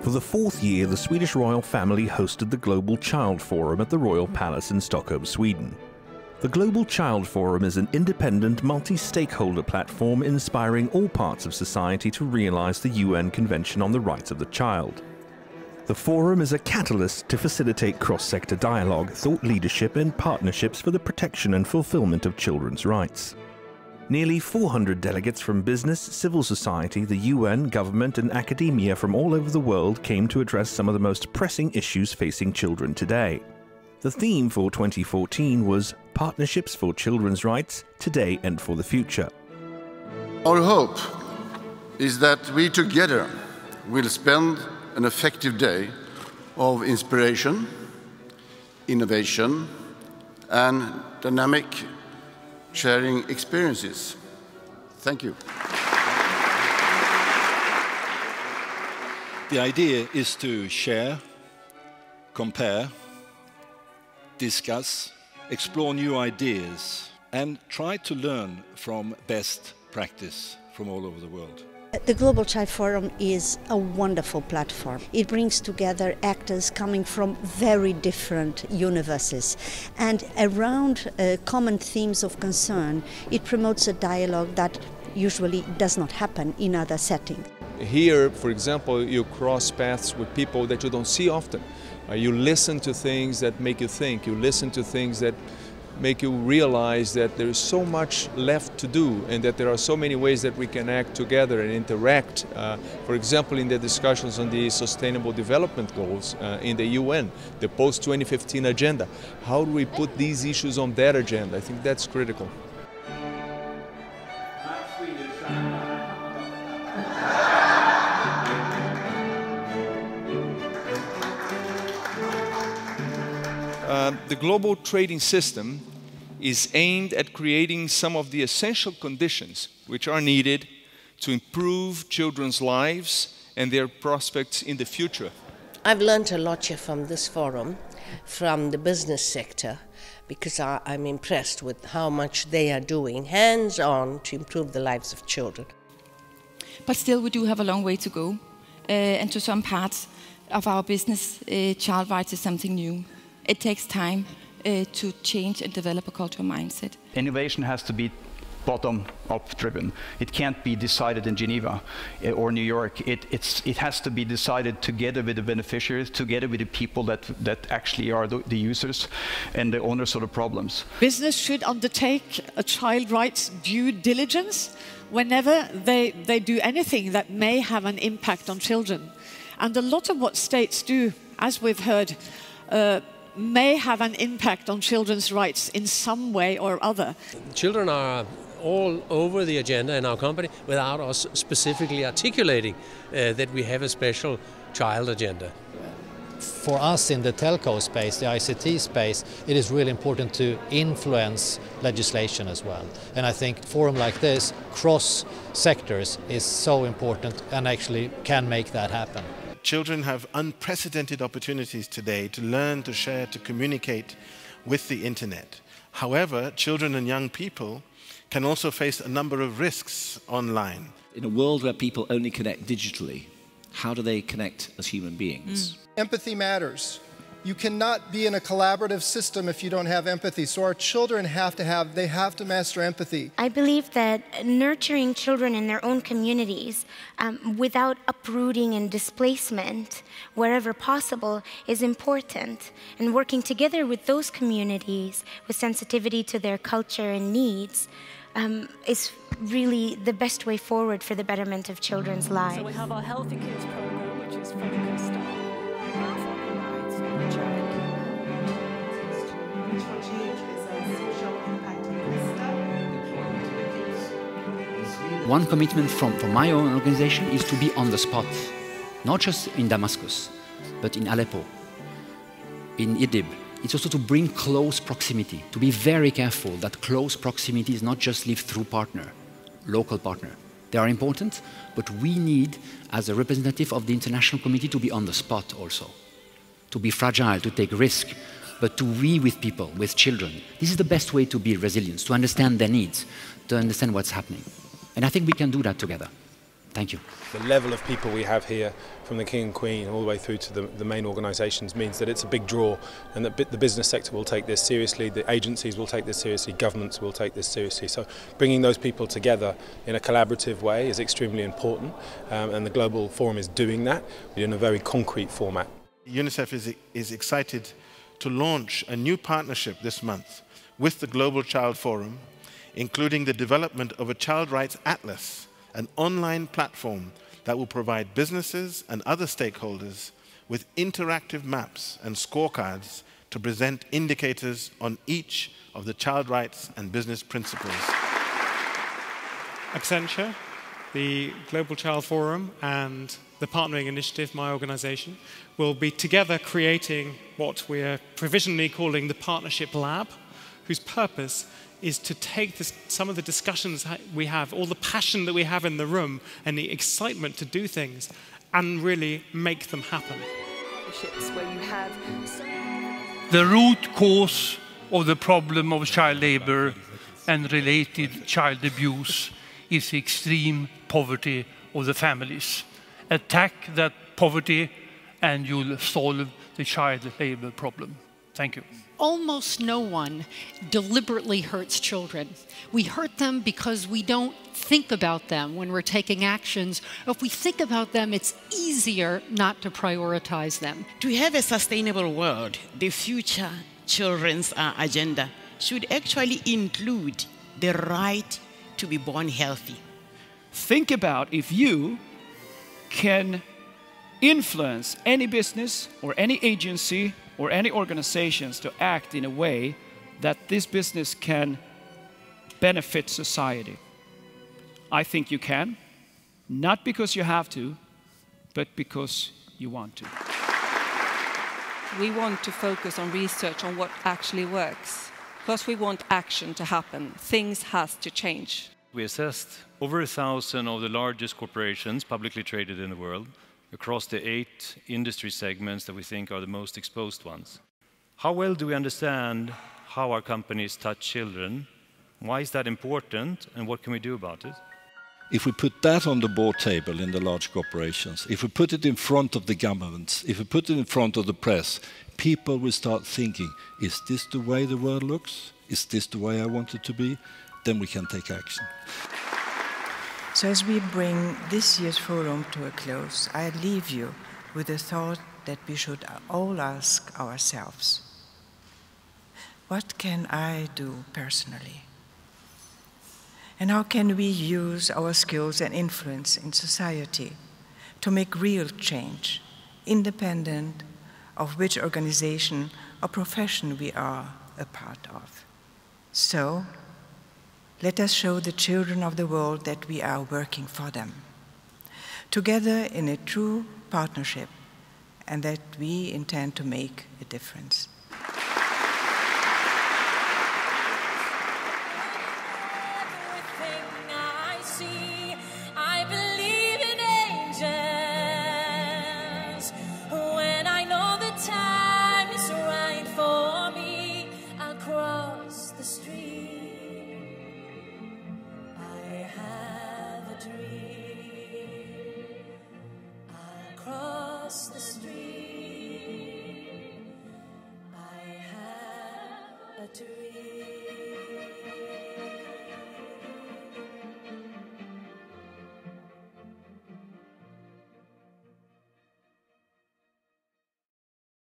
For the fourth year, the Swedish royal family hosted the Global Child Forum at the Royal Palace in Stockholm, Sweden. The Global Child Forum is an independent, multi-stakeholder platform inspiring all parts of society to realize the UN Convention on the Rights of the Child. The forum is a catalyst to facilitate cross-sector dialogue, thought leadership and partnerships for the protection and fulfillment of children's rights. Nearly 400 delegates from business, civil society, the UN, government and academia from all over the world came to address some of the most pressing issues facing children today. The theme for 2014 was Partnerships for Children's Rights, Today and for the Future. Our hope is that we together will spend an effective day of inspiration, innovation and dynamic sharing experiences. Thank you. The idea is to share, compare, discuss, explore new ideas, and try to learn from best practice from all over the world. The Global Child Forum is a wonderful platform. It brings together actors coming from very different universes, and around common themes of concern, it promotes a dialogue that usually does not happen in other settings. Here, for example, you cross paths with people that you don't see often. You listen to things that make you think, you listen to things that make you realize that there is so much left to do and that there are so many ways that we can act together and interact. For example, in the discussions on the Sustainable Development Goals in the UN, the post-2015 agenda. How do we put these issues on that agenda? I think that's critical. The global trading system is aimed at creating some of the essential conditions which are needed to improve children's lives and their prospects in the future. I've learned a lot here from this forum, from the business sector, because I'm impressed with how much they are doing hands-on to improve the lives of children. But still we do have a long way to go, and to some parts of our business, child rights is something new. It takes time to change and develop a cultural mindset. Innovation has to be bottom-up driven. It can't be decided in Geneva or New York. It has to be decided together with the beneficiaries, together with the people that actually are the users and the owners of the problems. Business should undertake a child rights due diligence whenever they do anything that may have an impact on children. And a lot of what states do, as we've heard, may have an impact on children's rights in some way or other. Children are all over the agenda in our company without us specifically articulating that we have a special child agenda. For us in the telco space, the ICT space, it is really important to influence legislation as well. And I think a forum like this, cross sectors, is so important and actually can make that happen. Children have unprecedented opportunities today to learn, to share, to communicate with the internet. However, children and young people can also face a number of risks online. In a world where people only connect digitally, how do they connect as human beings? Empathy matters. You cannot be in a collaborative system if you don't have empathy. So our children have to master empathy. I believe that nurturing children in their own communities without uprooting and displacement wherever possible is important. And working together with those communities with sensitivity to their culture and needs is really the best way forward for the betterment of children's lives. So we have our Healthy Kids program, which is focused on rights of the child. Which we achieve is a social impact investor. One commitment from my own organization is to be on the spot, not just in Damascus, but in Aleppo, in Idlib. It's also to bring close proximity, to be very careful that close proximity is not just lived through partner, local partner. They are important, but we need, as a representative of the international community, to be on the spot also, to be fragile, to take risk, but to be with people, with children. This is the best way to be resilient, to understand their needs, to understand what's happening. And I think we can do that together. Thank you. The level of people we have here, from the King and Queen all the way through to the main organisations, means that it's a big draw, and that the business sector will take this seriously, the agencies will take this seriously, governments will take this seriously. So bringing those people together in a collaborative way is extremely important, and the Global Forum is doing that, but in a very concrete format. UNICEF is excited to launch a new partnership this month with the Global Child Forum, including the development of a Child Rights Atlas, an online platform that will provide businesses and other stakeholders with interactive maps and scorecards to present indicators on each of the child rights and business principles. Accenture, the Global Child Forum, and the Partnering Initiative, my organisation, will be together creating what we are provisionally calling the Partnership Lab, whose purpose is to take some of the discussions we have, all the passion that we have in the room, and the excitement to do things, and really make them happen. Where you have the root cause of the problem of child labour and related child abuse is extreme poverty of the families. Attack that poverty and you'll solve the child labour problem. Thank you. Almost no one deliberately hurts children. We hurt them because we don't think about them when we're taking actions. If we think about them, it's easier not to prioritize them. To have a sustainable world, the future children's agenda should actually include the right to be born healthy. Think about if you can influence any business or any agency or any organizations to act in a way that this business can benefit society. I think you can, not because you have to, but because you want to. We want to focus on research on what actually works, because we want action to happen. Things has to change. We assessed over 1,000 of the largest corporations publicly traded in the world, across the 8 industry segments that we think are the most exposed ones. How well do we understand how our companies touch children? Why is that important, and what can we do about it? If we put that on the board table in the large corporations, if we put it in front of the governments, if we put it in front of the press, people will start thinking, is this the way the world looks? Is this the way I want it to be? Then we can take action. So as we bring this year's forum to a close, I leave you with the thought that we should all ask ourselves, what can I do personally? And how can we use our skills and influence in society to make real change, independent of which organization or profession we are a part of? So, let us show the children of the world that we are working for them, together in a true partnership, and that we intend to make a difference. The street, I have a dream.